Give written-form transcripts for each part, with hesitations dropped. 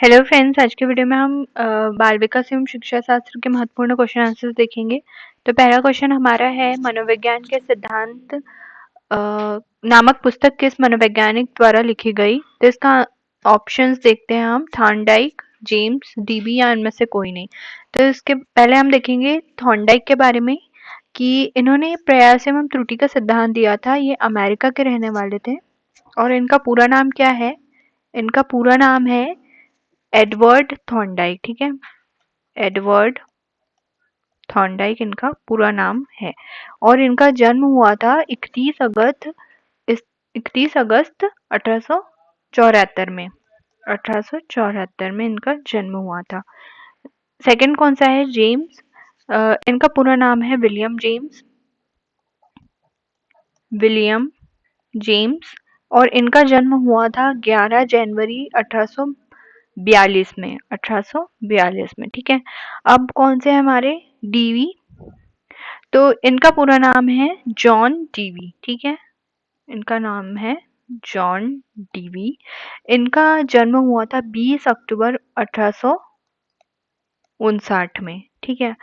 Hello friends, आज के video में हम बाल विकास एवं शिक्षा शास्त्र के महत्वपूर्ण क्वेश्चन आंसर्स देखेंगे। तो पहला क्वेश्चन हमारा है, मनोविज्ञान के सिद्धांत नामक पुस्तक किस मनोवैज्ञानिक द्वारा लिखी गई? तो इसका ऑप्शंस देखते हैं हम, थॉर्नडाइक, जेम्स, डीबी या इनमें से कोई नहीं। तो इसके पहले हम देखेंगे थॉर्नडाइक के बारे में कि इन्होंने प्रयास एवं त्रुटि का सिद्धांत दिया था। ये अमेरिका के रहने वाले थे और इनका पूरा नाम क्या है? इनका पूरा नाम है एडवर्ड थॉर्नडाइक। ठीक है, एडवर्ड थॉर्नडाइक इनका पूरा नाम है और इनका जन्म हुआ था 31 अगस्त 1874 में। 1874 में इनका जन्म हुआ था। सेकंड कौन सा है? जेम्स। इनका पूरा नाम है विलियम जेम्स। विलियम जेम्स और इनका जन्म हुआ था 11 जनवरी 1842 में। 1842 में। ठीक है, अब कौन से हमारे डीवी? तो इनका पूरा नाम है जॉन डीवी। ठीक है, इनका नाम है जॉन डीवी। इनका जन्म हुआ था 20 अक्टूबर 1859 में। ठीक है,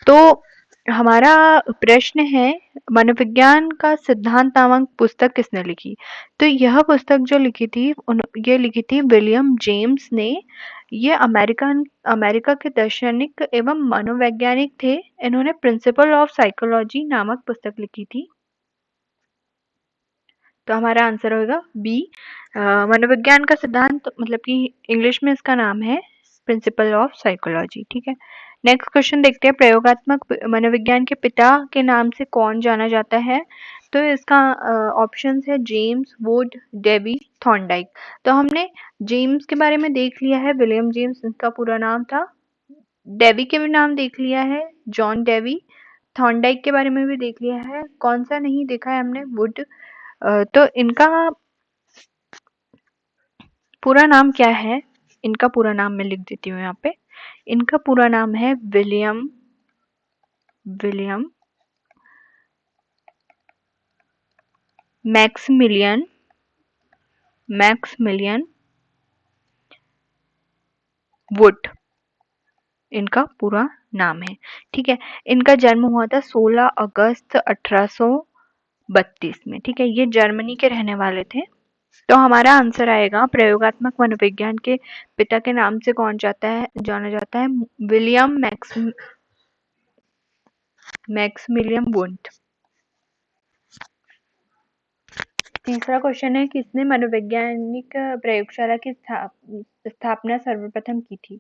तो हमारा प्रश्न है, मनोविज्ञान का सिद्धांत नामक पुस्तक किसने लिखी? तो यह पुस्तक जो लिखी थी ये लिखी थी विलियम जेम्स ने। ये अमेरिका के दार्शनिक एवं मनोवैज्ञानिक थे। इन्होंने प्रिंसिपल ऑफ साइकोलॉजी नामक पुस्तक लिखी थी। तो हमारा आंसर होगा बी। मनोविज्ञान का सिद्धांत मतलब कि इंग्लिश में इसका नाम है प्रिंसिपल ऑफ साइकोलॉजी। ठीक है, नेक्स्ट क्वेश्चन देखते हैं, प्रयोगात्मक मनोविज्ञान के पिता के नाम से कौन जाना जाता है? तो इसका ऑप्शन है जेम्स, वुड, डेवी, थॉर्नडाइक। तो हमने जेम्स के बारे में देख लिया है, विलियम जेम्स इनका पूरा नाम था। डेवी के भी नाम देख लिया है, जॉन डेवी। थॉर्नडाइक के बारे में भी देख लिया है। कौन सा नहीं देखा है हमने? वुड। तो इनका पूरा नाम क्या है? इनका पूरा नाम मैं लिख देती हूँ यहाँ पे। इनका पूरा नाम है विलियम मैक्समिलियन वुड। इनका पूरा नाम है। ठीक है, इनका जन्म हुआ था 16 अगस्त 1832 में। ठीक है, ये जर्मनी के रहने वाले थे। तो हमारा आंसर आएगा, प्रयोगात्मक मनोविज्ञान के पिता के नाम से कौन जाना जाता है? William Maximilian wound. तीसरा क्वेश्चन है, किसने मनोवैज्ञानिक प्रयोगशाला की स्थापना सर्वप्रथम की थी?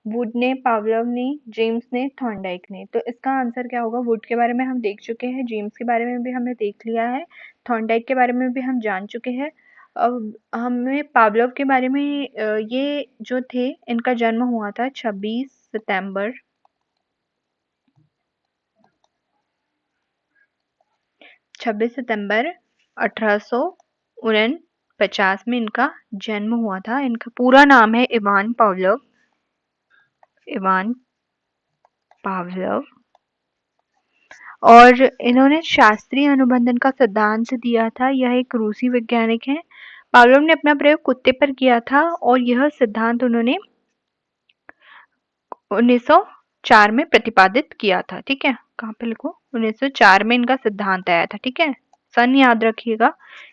वुड ने, पावलोव ने, जेम्स ने, थॉर्नडाइक ने। तो इसका आंसर क्या होगा? वुड के बारे में हम देख चुके हैं, जेम्स के बारे में भी हमने देख लिया है, थॉर्नडाइक के बारे में भी हम जान चुके हैं। अब हमें पावलोव के बारे में ये जो थे, इनका जन्म हुआ था 26 सितंबर 1849 में इनका जन्म हुआ था। इनका पूरा नाम है इवान पावलोव। Ivan Pavlov. और इन्होंने शास्त्रीय अनुबंधन का सिद्धांत दिया था। यह एक रूसी वैज्ञानिक हैं। पावलोव ने अपना प्रयोग कुत्ते पर किया था और यह सिद्धांत उन्होंने 1904 में प्रतिपादित किया था। ठीक है, कहाँ पे लिखो? 1904 में इनका सिद्धांत आया था। ठीक है, सन याद रखिएगा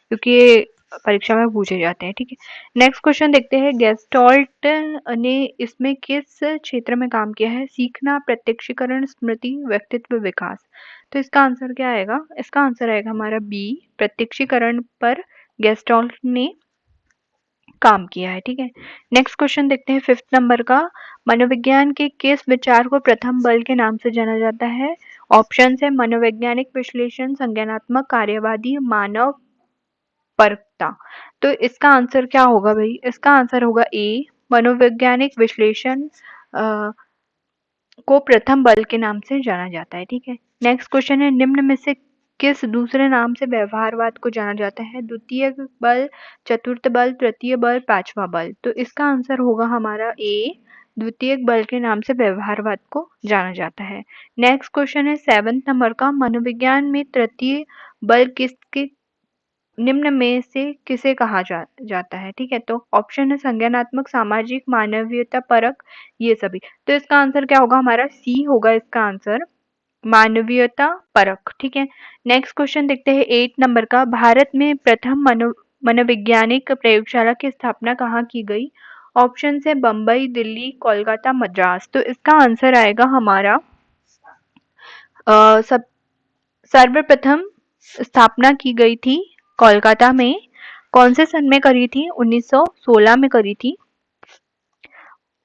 क्योंकि ये परीक्षा में पूछे जाते हैं। ठीक है, नेक्स्ट क्वेश्चन देखते हैं, गेस्टॉल्ट ने इसमें किस क्षेत्र में काम किया है? सीखना, प्रत्यक्षीकरण, स्मृति, व्यक्तित्व विकास। तो इसका आंसर क्या आएगा? इसका आंसर आएगा हमारा बी, प्रत्यक्षीकरण पर गेस्टॉल्ट ने काम किया है। ठीक है, नेक्स्ट क्वेश्चन देखते हैं, फिफ्थ नंबर का, मनोविज्ञान के किस विचार को प्रथम बल के नाम से जाना जाता है? ऑप्शन है मनोवैज्ञानिक विश्लेषण, संज्ञानात्मक, कार्यवादी, मानव परकता। तो इसका आंसर क्या होगा भाई? इसका आंसर होगा ए, मनोवैज्ञानिक विश्लेषण को प्रथम बल के नाम से जाना जाता है। ठीक है, नेक्स्ट क्वेश्चन है, निम्न में से किस दूसरे नाम से व्यवहारवाद को जाना जाता है? द्वितीय बल, चतुर्थ बल, तृतीय बल, पांचवा बल। तो इसका आंसर होगा हमारा ए, द्वितीय बल के नाम से व्यवहारवाद को जाना जाता है। नेक्स्ट क्वेश्चन है 7th नंबर का, मनोविज्ञान में तृतीय बल किसके निम्न में से किसे कहा जाता है? ठीक है, तो ऑप्शन है संज्ञानात्मक, सामाजिक, मानवीयता परक, ये सभी। तो इसका आंसर क्या होगा? हमारा सी होगा इसका आंसर, मानवीयता परक। ठीक है, नेक्स्ट क्वेश्चन देखते हैं 8 नंबर का। भारत में प्रथम मनोवैज्ञानिक प्रयोगशाला की स्थापना कहाँ की गई? ऑप्शन है बम्बई, दिल्ली, कोलकाता, मद्रास। तो इसका आंसर आएगा हमारा सब सर्वप्रथम स्थापना की गई थी कोलकाता में। कौन से सन में करी थी? 1916 में करी थी।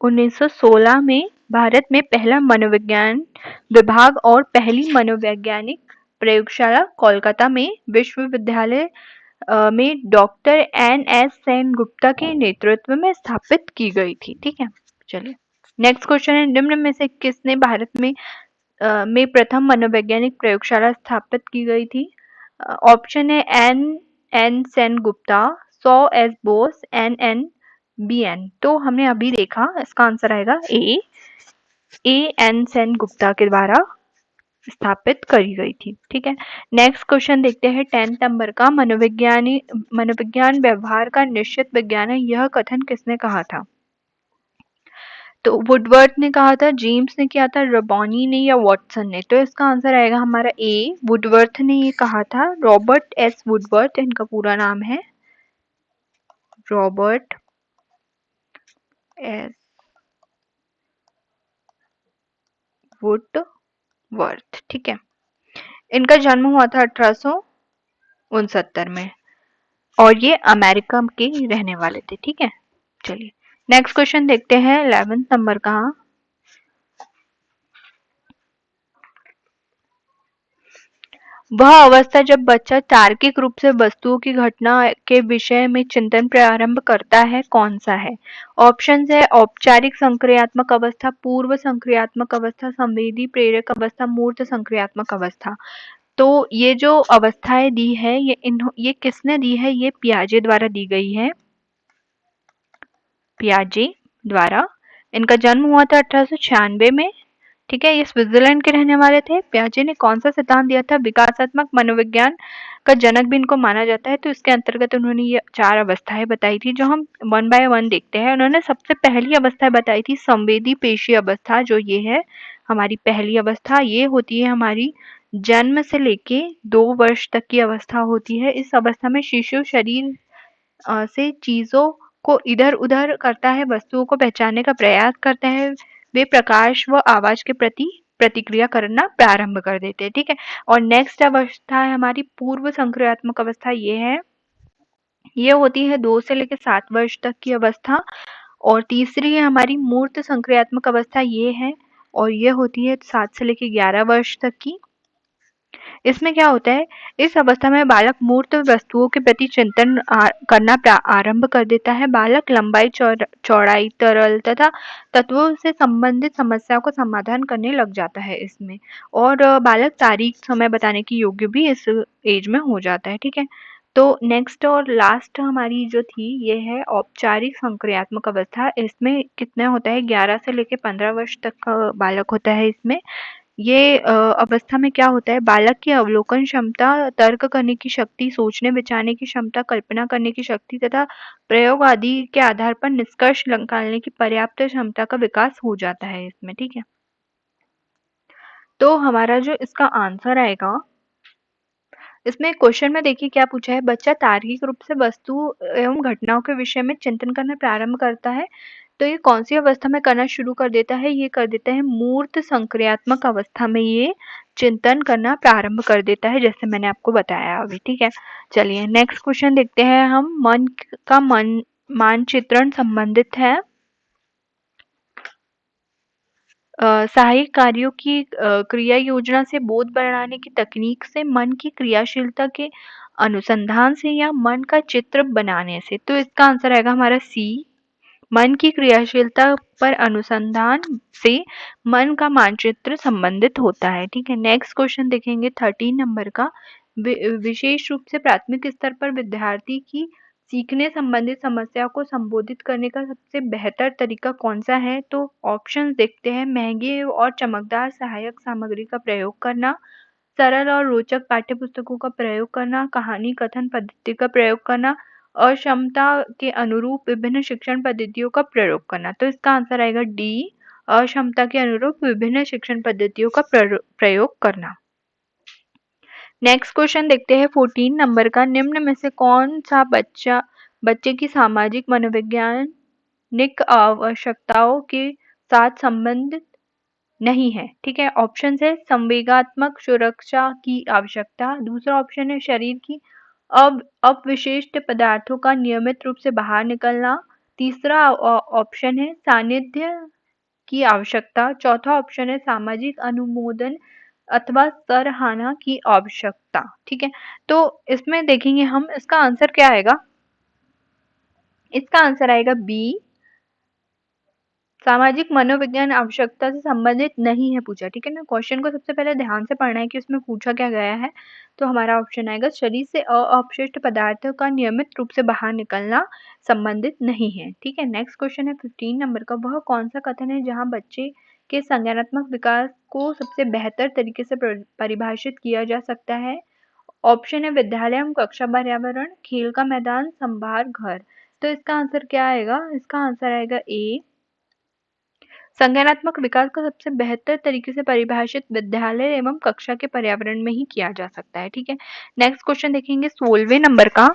1916 में भारत में पहला मनोविज्ञान विभाग और पहली मनोवैज्ञानिक प्रयोगशाला कोलकाता में विश्वविद्यालय में डॉक्टर एन.एस. सेन गुप्ता के नेतृत्व में स्थापित की गई थी। ठीक है, चलिए नेक्स्ट क्वेश्चन है, निम्न में से किसने भारत में प्रथम मनोवैज्ञानिक प्रयोगशाला स्थापित की गई थी? ऑप्शन है एन सेन गुप्ता, सौ S Bose, N B N. तो हमने अभी देखा, इसका आंसर आएगा ए एन सेन गुप्ता के द्वारा स्थापित करी गई थी। ठीक है, नेक्स्ट क्वेश्चन देखते हैं 10 नंबर का। मनोविज्ञान व्यवहार का निश्चित विज्ञान है, यह कथन किसने कहा था? तो वुडवर्थ ने कहा था, जेम्स ने किया था, रबॉनी ने या वॉटसन ने? तो इसका आंसर आएगा हमारा ए, वुडवर्थ ने ये कहा था। रॉबर्ट एस वुडवर्थ इनका पूरा नाम है, रॉबर्ट एस वुडवर्थ। ठीक है, इनका जन्म हुआ था 1869 में और ये अमेरिका के रहने वाले थे। ठीक है, चलिए नेक्स्ट क्वेश्चन देखते हैं 11 नंबर का। वह अवस्था जब बच्चा तार्किक रूप से वस्तुओं की घटना के विषय में चिंतन प्रारंभ करता है, कौन सा है? ऑप्शंस है औपचारिक संक्रियात्मक अवस्था, पूर्व संक्रियात्मक अवस्था, संवेदी प्रेरक अवस्था, मूर्त संक्रियात्मक अवस्था। तो ये जो अवस्थाएं दी है ये किसने दी है? ये पियाजे द्वारा दी गई है, पियाजे द्वारा। इनका जन्म हुआ था 1896 में। ठीक है, ये स्विट्जरलैंड के रहने वाले थे। पियाजे ने कौन सा सिद्धांत दिया था? विकासात्मक मनोविज्ञान का जनक भी इनको माना जाता है। तो इसके अंतर्गत उन्होंने ये 4 अवस्थाएं बताई थी, जो हम वन बाय वन देखते हैं। उन्होंने सबसे पहली अवस्था बताई थी संवेदी पेशी अवस्था, जो ये है हमारी पहली अवस्था। ये होती है हमारी जन्म से लेके 2 वर्ष तक की अवस्था होती है। इस अवस्था में शिशु शरीर से चीजों को इधर-उधर करता है, वस्तुओं को पहचानने का प्रयास करता है। वे प्रकाश व आवाज के प्रति प्रतिक्रिया करना प्रारंभ कर देते हैं। ठीक है, और नेक्स्ट अवस्था है हमारी पूर्व संक्रियात्मक अवस्था। ये है, ये होती है 2 से लेकर 7 वर्ष तक की अवस्था। और तीसरी है हमारी मूर्त संक्रियात्मक अवस्था, ये है और ये होती है 7 से लेकर 11 वर्ष तक की। इसमें क्या होता है, इस अवस्था में बालक मूर्त वस्तुओं के प्रति चिंतन करना आरंभ कर देता है। बालक लंबाई, चौड़ाई, तरल तथा तत्वों से संबंधित समस्याओं का समाधान करने लग जाता है इसमें। और बालक तारीख समय बताने की योग्य भी इस एज में हो जाता है। ठीक है, तो नेक्स्ट और लास्ट हमारी जो थी ये है औपचारिक संक्रियात्मक अवस्था। इसमें कितना होता है, 11 से लेकर 15 वर्ष तक का बालक होता है। इसमें ये अवस्था में क्या होता है, बालक की अवलोकन क्षमता, तर्क करने की शक्ति, सोचने विचारने की क्षमता, कल्पना करने की शक्ति तथा प्रयोग आदि के आधार पर निष्कर्ष निकालने की पर्याप्त क्षमता का विकास हो जाता है इसमें। ठीक है, तो हमारा जो इसका आंसर आएगा, इसमें क्वेश्चन में देखिए क्या पूछा है, बच्चा तार्किक रूप से वस्तु एवं घटनाओं के विषय में चिंतन करना प्रारंभ करता है। तो ये कौन सी अवस्था में करना शुरू कर देता है? ये कर देता है मूर्त संक्रियात्मक अवस्था में ये चिंतन करना प्रारंभ कर देता है, जैसे मैंने आपको बताया अभी। ठीक है, चलिए नेक्स्ट क्वेश्चन देखते हैं हम। मन का मानचित्रण संबंधित है सहायक कार्यों की क्रिया योजना से, बोध बढ़ाने की तकनीक से, मन की क्रियाशीलता के अनुसंधान से या मन का चित्र बनाने से? तो इसका आंसर आएगा हमारा सी, मन की क्रियाशीलता पर अनुसंधान से मन का मानचित्र संबंधित होता है। ठीक है, नेक्स्ट क्वेश्चन देखेंगे 13 नंबर का। विशेष रूप से प्राथमिक स्तर पर विद्यार्थी की सीखने संबंधित समस्या को संबोधित करने का सबसे बेहतर तरीका कौन सा है? तो ऑप्शंस देखते हैं, महंगे और चमकदार सहायक सामग्री का प्रयोग करना, सरल और रोचक पाठ्य पुस्तकों का प्रयोग करना, कहानी कथन पद्धति का प्रयोग करना, अक्षमता के अनुरूप विभिन्न शिक्षण पद्धतियों का प्रयोग करना। तो इसका आंसर आएगा डी, अक्षमता के अनुरूप विभिन्न शिक्षण पद्धतियों का प्रयोग करना। नेक्स्ट क्वेश्चन देखते हैं 14 नंबर का। निम्न में से कौन सा बच्चे की सामाजिक मनोवैज्ञानिक आवश्यकताओं के साथ संबंधित नहीं है? ठीक है, ऑप्शन है संवेगात्मक सुरक्षा की आवश्यकता, दूसरा ऑप्शन है शरीर की अपविशिष्ट पदार्थों का नियमित रूप से बाहर निकलना, तीसरा ऑप्शन है सानिध्य की आवश्यकता, चौथा ऑप्शन है सामाजिक अनुमोदन अथवा सराहना की आवश्यकता। ठीक है, तो इसमें देखेंगे हम, इसका आंसर क्या आएगा? इसका आंसर आएगा बी, सामाजिक मनोविज्ञान आवश्यकता से संबंधित नहीं है पूछा। ठीक है ना, क्वेश्चन को सबसे पहले ध्यान से पढ़ना है कि उसमें पूछा क्या गया है। तो हमारा ऑप्शन आएगा शरीर से अपशिष्ट पदार्थों का नियमित रूप से बाहर निकलना संबंधित नहीं है। ठीक है, नेक्स्ट क्वेश्चन है 15 नंबर का। वह कौन सा कथन है जहाँ बच्चे के संज्ञानात्मक विकास को सबसे बेहतर तरीके से परिभाषित किया जा सकता है? ऑप्शन है विद्यालय एवं कक्षा पर्यावरण, खेल का मैदान, संभार, घर। तो इसका आंसर क्या आएगा? इसका आंसर आएगा ए, संज्ञानात्मक विकास को सबसे बेहतर तरीके से परिभाषित विद्यालय एवं कक्षा के पर्यावरण में ही किया जा सकता है। ठीक है, नेक्स्ट क्वेश्चन देखेंगे 16वें नंबर का।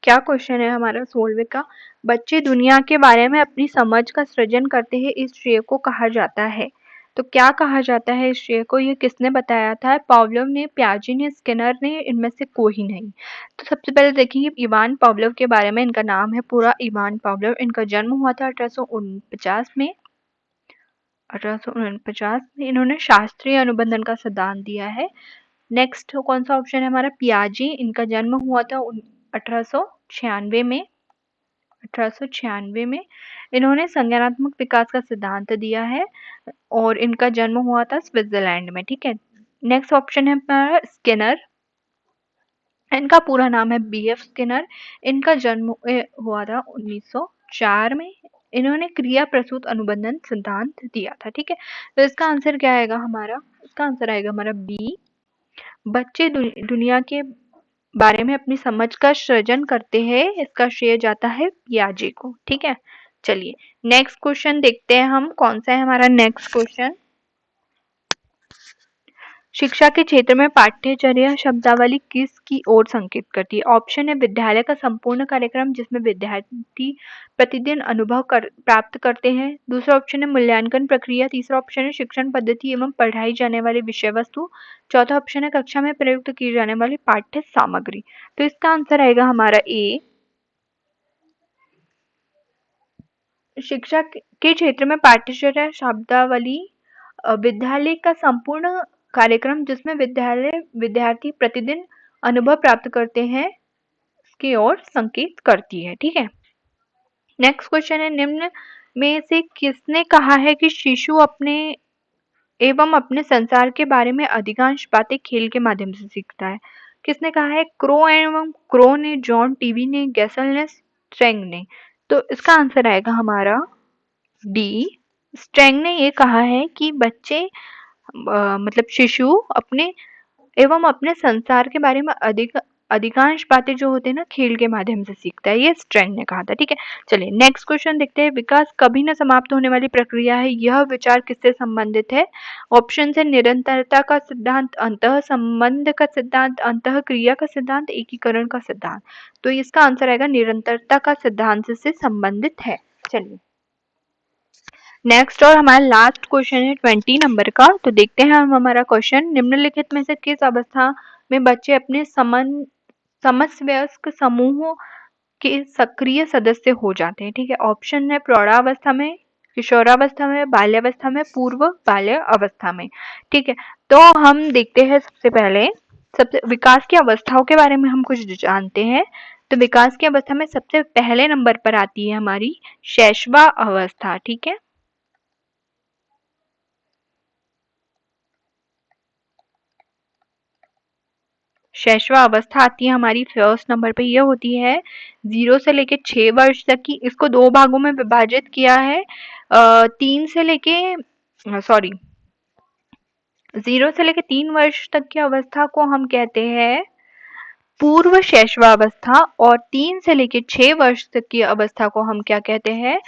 क्या क्वेश्चन है हमारा 16वें का? बच्चे दुनिया के बारे में अपनी समझ का सृजन करते हैं, इस श्रेय को कहा जाता है। तो क्या कहा जाता है इस श्रेय को? ये किसने बताया था? पावलोव ने, पियाजे ने, स्किनर ने, इनमें से कोई नहीं। तो सबसे पहले देखेंगे इवान पावलोव के बारे में। इनका नाम है पूरा इवान पावलोव। इनका जन्म हुआ था 1849 में। 1849 में इन्होंने शास्त्रीय अनुबंधन का सिद्धांत दिया है। नेक्स्ट कौन सा ऑप्शन है हमारा? पियाजे। इनका जन्म हुआ था 1896 में। 1896 में इन्होंने संज्ञानात्मक विकास का सिद्धांत दिया है और इनका जन्म हुआ था स्विट्जरलैंड में। ठीक है, नेक्स्ट ऑप्शन है हमारा स्किनर। इनका पूरा नाम है बीएफ स्किनर। इनका जन्म हुआ था 1904 में। इन्होंने क्रिया प्रसूत अनुबंधन सिद्धांत दिया था। ठीक है, तो इसका आंसर क्या आएगा हमारा? इसका आंसर आएगा हमारा बी, बच्चे दुनिया के बारे में अपनी समझ का सृजन करते हैं, इसका श्रेय जाता है पियाजे को। ठीक है, चलिए नेक्स्ट क्वेश्चन देखते हैं हम। कौन सा है हमारा नेक्स्ट क्वेश्चन? शिक्षा के क्षेत्र में पाठ्यचर्या शब्दावली किसकी ओर संकेत करती है? ऑप्शन है विद्यालय का संपूर्ण कार्यक्रम जिसमें विद्यार्थी प्रतिदिन अनुभव प्राप्त करते हैं, दूसरा ऑप्शन है मूल्यांकन प्रक्रिया, तीसरा ऑप्शन है शिक्षण पद्धति एवं पढ़ाई जाने वाली विषय वस्तु, चौथा ऑप्शन है कक्षा में प्रयुक्त की जाने वाली पाठ्य सामग्री। तो इसका आंसर आएगा हमारा ए, शिक्षा के क्षेत्र में पाठ्यचर्या शब्दावली विद्यालय का संपूर्ण कार्यक्रम जिसमें विद्यार्थी प्रतिदिन अनुभव प्राप्त करते हैं की ओर संकेत करती है। ठीक है, नेक्स्ट क्वेश्चन है निम्न में से किसने कहा है कि शिशु अपने एवं अपने संसार के बारे में अधिकांश बातें खेल के माध्यम से सीखता है? किसने कहा है? क्रो ने, जॉन टीवी ने, गैसल ने, स्ट्रेंग ने। तो इसका आंसर आएगा हमारा डी, स्ट्रेंग ने ये कहा है कि बच्चे मतलब शिशु अपने एवं अपने संसार के बारे में अधिकांश बातें जो होते हैं ना खेल के माध्यम से सीखता है, ये स्ट्रेंग ने कहा था। ठीक है, चलिए नेक्स्ट क्वेश्चन देखते हैं। विकास कभी न समाप्त होने वाली प्रक्रिया है, यह विचार किससे संबंधित है? ऑप्शन है निरंतरता का सिद्धांत, अंतः संबंध का सिद्धांत, अंतः क्रिया का सिद्धांत, एकीकरण का सिद्धांत। तो इसका आंसर आएगा निरंतरता का सिद्धांत से संबंधित है। चलिए नेक्स्ट और हमारा लास्ट क्वेश्चन है 20 नंबर का। तो देखते हैं हम हमारा क्वेश्चन, निम्नलिखित में से किस अवस्था में बच्चे अपने समवयस्क समूह के सक्रिय सदस्य हो जाते हैं? ठीक है, ऑप्शन है प्रौढ़ावस्था में, किशोरावस्था में, बाल्यावस्था में, पूर्व बाल्य अवस्था में। ठीक है, तो हम देखते हैं सबसे पहले विकास की अवस्थाओं के बारे में हम कुछ जानते हैं। तो विकास की अवस्था में सबसे पहले नंबर पर आती है हमारी शैशवा अवस्था। ठीक है, शैशवा अवस्था आती है हमारी फर्स्ट नंबर पे। ये होती है 0 से लेके 6 वर्ष तक की। इसको दो भागों में विभाजित किया है, 3 से लेके 0 से लेकर 3 वर्ष तक की अवस्था को हम कहते हैं पूर्व शैशवावस्था और 3 से लेकर 6 वर्ष तक की अवस्था को हम क्या कहते हैं?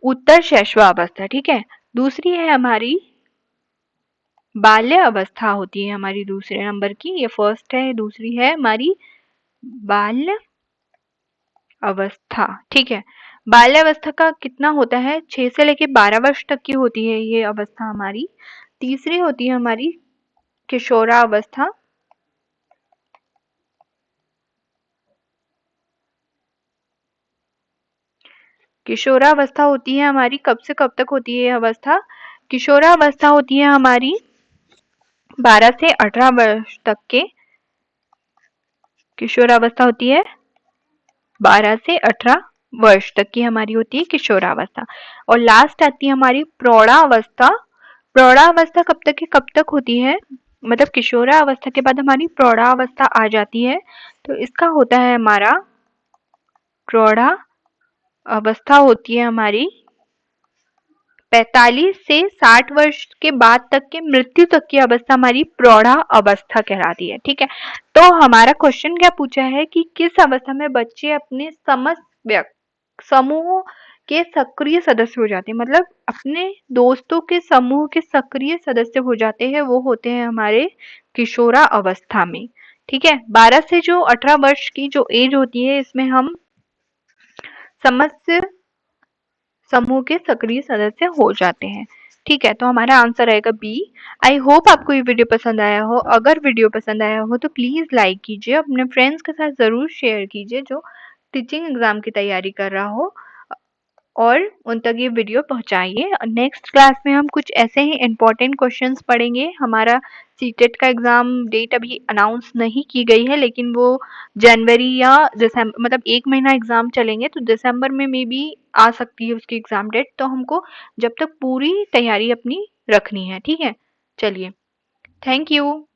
उत्तर शैशवावस्था, ठीक है? दूसरी है हमारी बाल्य अवस्था होती है हमारी दूसरे नंबर की, ये फर्स्ट है, दूसरी है हमारी बाल्य अवस्था, ठीक है? बाल्य अवस्था का कितना होता है? 6 से लेकर 12 वर्ष तक की होती है ये अवस्था हमारी। तीसरी होती है हमारी किशोरावस्था। किशोरावस्था होती है हमारी कब से कब तक होती है ये अवस्था? किशोरावस्था होती है हमारी 12 से 18 वर्ष तक के। किशोरावस्था होती है 12 से 18 वर्ष तक की हमारी होती है किशोरावस्था। और लास्ट आती है हमारी प्रौढ़ावस्था। प्रौढ़ावस्था कब तक की कब तक होती है? मतलब किशोरावस्था के बाद हमारी प्रौढ़ावस्था आ जाती है, तो इसका होता है हमारा प्रौढ़ा अवस्था होती है हमारी 45 से 60 वर्ष के बाद तक के मृत्यु तक की अवस्था हमारी प्रौढ़ा अवस्था कहलाती है, ठीक है? तो हमारा क्वेश्चन क्या पूछा है कि किस अवस्था में बच्चे अपने समस्त समूह के सक्रिय सदस्य हो जाते हैं, मतलब अपने दोस्तों के समूह के सक्रिय सदस्य हो जाते हैं, वो होते हैं हमारे किशोरा अवस्था में, ठीक है? 12 से जो 18 वर्ष की जो एज होती है, इसमें हम समस्त समूह के सक्रिय सदस्य हो जाते हैं, ठीक है? तो हमारा आंसर आएगा बी। आई होप आपको ये वीडियो पसंद आया हो। अगर वीडियो पसंद आया हो तो प्लीज़ लाइक कीजिए, अपने फ्रेंड्स के साथ ज़रूर शेयर कीजिए जो टीचिंग एग्ज़ाम की तैयारी कर रहा हो, और उन तक ये वीडियो पहुँचाइए। नेक्स्ट क्लास में हम कुछ ऐसे ही इम्पोर्टेंट क्वेश्चंस पढ़ेंगे। हमारा सीटेट का एग्ज़ाम डेट अभी अनाउंस नहीं की गई है, लेकिन वो जनवरी या दिसंबर, मतलब 1 महीना एग्ज़ाम चलेंगे, तो दिसंबर में मे बी आ सकती है उसकी एग्ज़ाम डेट। तो हमको जब तक पूरी तैयारी अपनी रखनी है, ठीक है? चलिए, थैंक यू।